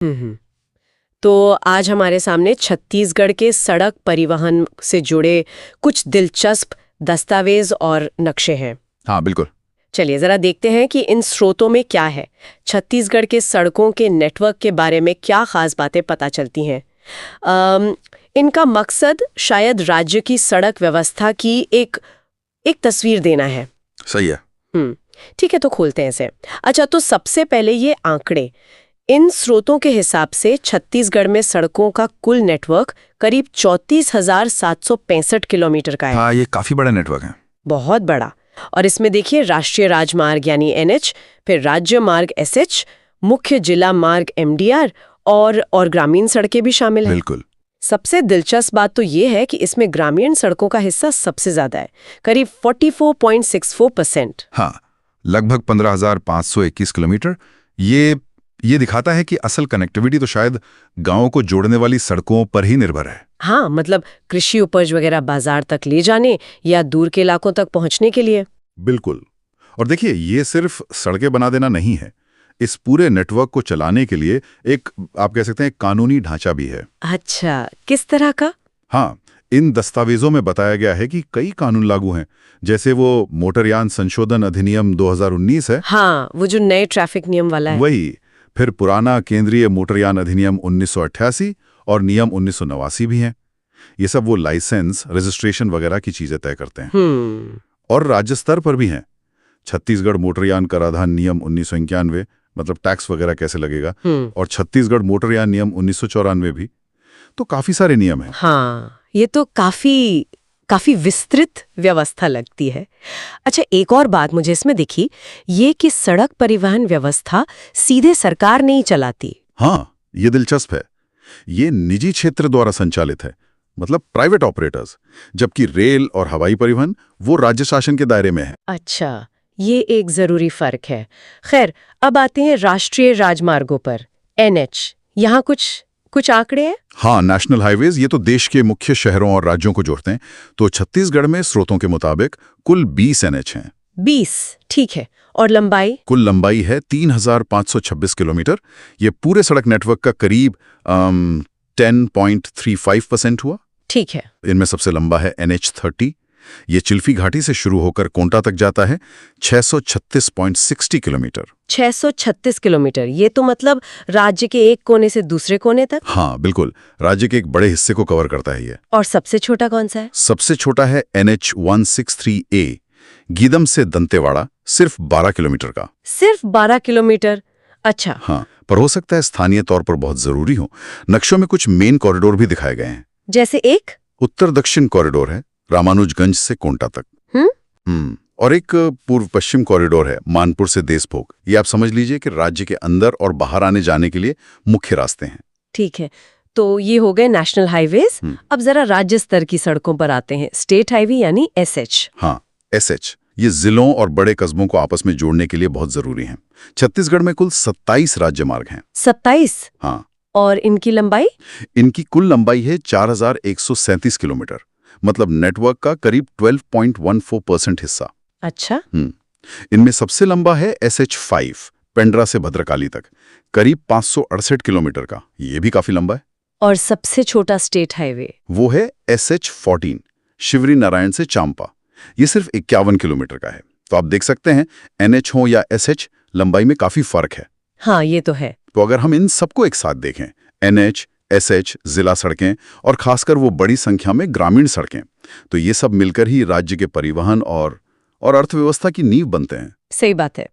हम्म। तो आज हमारे सामने छत्तीसगढ़ के सड़क परिवहन से जुड़े कुछ दिलचस्प दस्तावेज और नक्शे हैं। हाँ बिल्कुल। चलिए जरा देखते हैं कि इन स्रोतों में क्या है। छत्तीसगढ़ के सड़कों के नेटवर्क के बारे में क्या खास बातें पता चलती हैं। इनका मकसद शायद राज्य की सड़क व्यवस्था की एक तस्वीर देना है। सही है। ठीक है, तो खोलते हैं इसे। अच्छा, तो सबसे पहले ये आंकड़े। इन स्रोतों के हिसाब से छत्तीसगढ़ में सड़कों का कुल नेटवर्क करीब 34,765 किलोमीटर का है। हाँ, ये काफी बड़ा नेटवर्क है। बहुत बड़ा। और इसमें देखिए राष्ट्रीय राजमार्ग यानी NH, फिर राज्य मार्ग SH, मुख्य जिला मार्ग MDR और ग्रामीण सड़कें भी शामिल हैं। बिल्कुल। सबसे दिलचस्प बात तो ये है कि इसमें ग्रामीण सड़कों का हिस्सा सबसे ज्यादा है, करीब 44.64%। हाँ, लगभग 15,521 किलोमीटर। ये दिखाता है कि असल कनेक्टिविटी तो शायद गांवों को जोड़ने वाली सड़कों पर ही निर्भर है। हाँ, मतलब कृषि उपज वगैरह बाजार तक ले जाने या दूर के इलाकों तक पहुंचने के लिए। बिल्कुल। और देखिए, ये सिर्फ सड़कें बना देना नहीं है, इस पूरे नेटवर्क को चलाने के लिए एक, आप कह सकते हैं, कानूनी ढांचा भी है। अच्छा, किस तरह का? हाँ, इन दस्तावेजों में बताया गया है कि कई कानून लागू हैं, जैसे वो मोटरयान संशोधन अधिनियम 2019 है। हाँ, वो जो नए ट्रैफिक नियम वाला है। वही। फिर पुराना केंद्रीय मोटरयान अधिनियम 1988 और नियम 1989 भी हैं। ये सब वो लाइसेंस, रजिस्ट्रेशन वगैरह की चीजें तय करते हैं। और राज्य स्तर पर भी हैं। छत्तीसगढ़ मोटरयान कराधान नियम 1991, मतलब टैक्स वगैरह कैसे लगेगा, और छत्तीसगढ़ मोटरयान नियम 1994 भी। तो काफी सारे नियम हैं। हाँ, ये तो काफी विस्तृत व्यवस्था लगती है। अच्छा, एक और बात मुझे इसमें दिखी, ये कि सड़क परिवहन व्यवस्था सीधे सरकार नहीं चलाती। हाँ, ये दिलचस्प है। ये निजी क्षेत्र द्वारा संचालित है, मतलब प्राइवेट ऑपरेटर्स, जबकि रेल और हवाई परिवहन वो राज्य शासन के दायरे में है। अच्छा, ये एक जरूरी फर्क है। खैर, अब आते हैं राष्ट्रीय राजमार्गों पर, NH। यहाँ कुछ आंकड़े हैं? हाँ, नेशनल हाईवेज ये तो देश के मुख्य शहरों और राज्यों को जोड़ते हैं। तो छत्तीसगढ़ में स्रोतों के मुताबिक कुल 20 NH हैं। 20, ठीक है। और लंबाई? कुल लंबाई है 3,526 किलोमीटर। ये पूरे सड़क नेटवर्क का करीब 10.35% हुआ। ठीक है। इनमें सबसे लंबा है NH30। ये चिल्फी घाटी से शुरू होकर कोंटा तक जाता है, 636.60 किलोमीटर। 636 किलोमीटर, ये तो मतलब राज्य के एक कोने से दूसरे कोने तक। हाँ बिल्कुल, राज्य के एक बड़े हिस्से को कवर करता है ये। और सबसे छोटा कौन सा है? सबसे छोटा है NH163A, गीदम से दंतेवाड़ा, सिर्फ 12 किलोमीटर का। सिर्फ 12 किलोमीटर? अच्छा। हाँ, पर हो सकता है स्थानीय तौर पर बहुत जरूरी हो। नक्शों में कुछ मेन कॉरिडोर भी दिखाए गए हैं। जैसे एक उत्तर दक्षिण कॉरिडोर है, रामानुजगंज से कोंटा तक। और एक पूर्व पश्चिम कॉरिडोर है, मानपुर से देशभोग। ये आप समझ लीजिए कि राज्य के अंदर और बाहर आने जाने के लिए मुख्य रास्ते हैं। ठीक है, तो ये हो गए नेशनल हाईवेज। अब जरा राज्य स्तर की सड़कों पर आते हैं, स्टेट हाईवे यानी SH। हाँ, SH ये जिलों और बड़े कस्बों को आपस में जोड़ने के लिए बहुत जरूरी है। छत्तीसगढ़ में कुल 27 राज्य मार्ग हैं। 27? हाँ। और इनकी लंबाई? इनकी कुल लंबाई है 4,137 किलोमीटर, मतलब नेटवर्क का करीब 12.14% हिस्सा। अच्छा। इनमें सबसे लंबा है SH5, पेंड्रा से भद्रकाली तक, करीब 568 किलोमीटर का। ये भी काफी लंबा है। और सबसे छोटा स्टेट हाईवे? वो है SH14, शिवरी नारायण से चांपा। ये सिर्फ 51 किलोमीटर का है। तो आप देख सकते हैं, NH हो या SH, लंबाई में काफी फर्क है। हाँ, ये तो है। तो अगर हम इन सबको एक साथ देखें, NH, SH, जिला सड़कें और खासकर वो बड़ी संख्या में ग्रामीण सड़कें, तो ये सब मिलकर ही राज्य के परिवहन और अर्थव्यवस्था की नींव बनते हैं। सही बात है।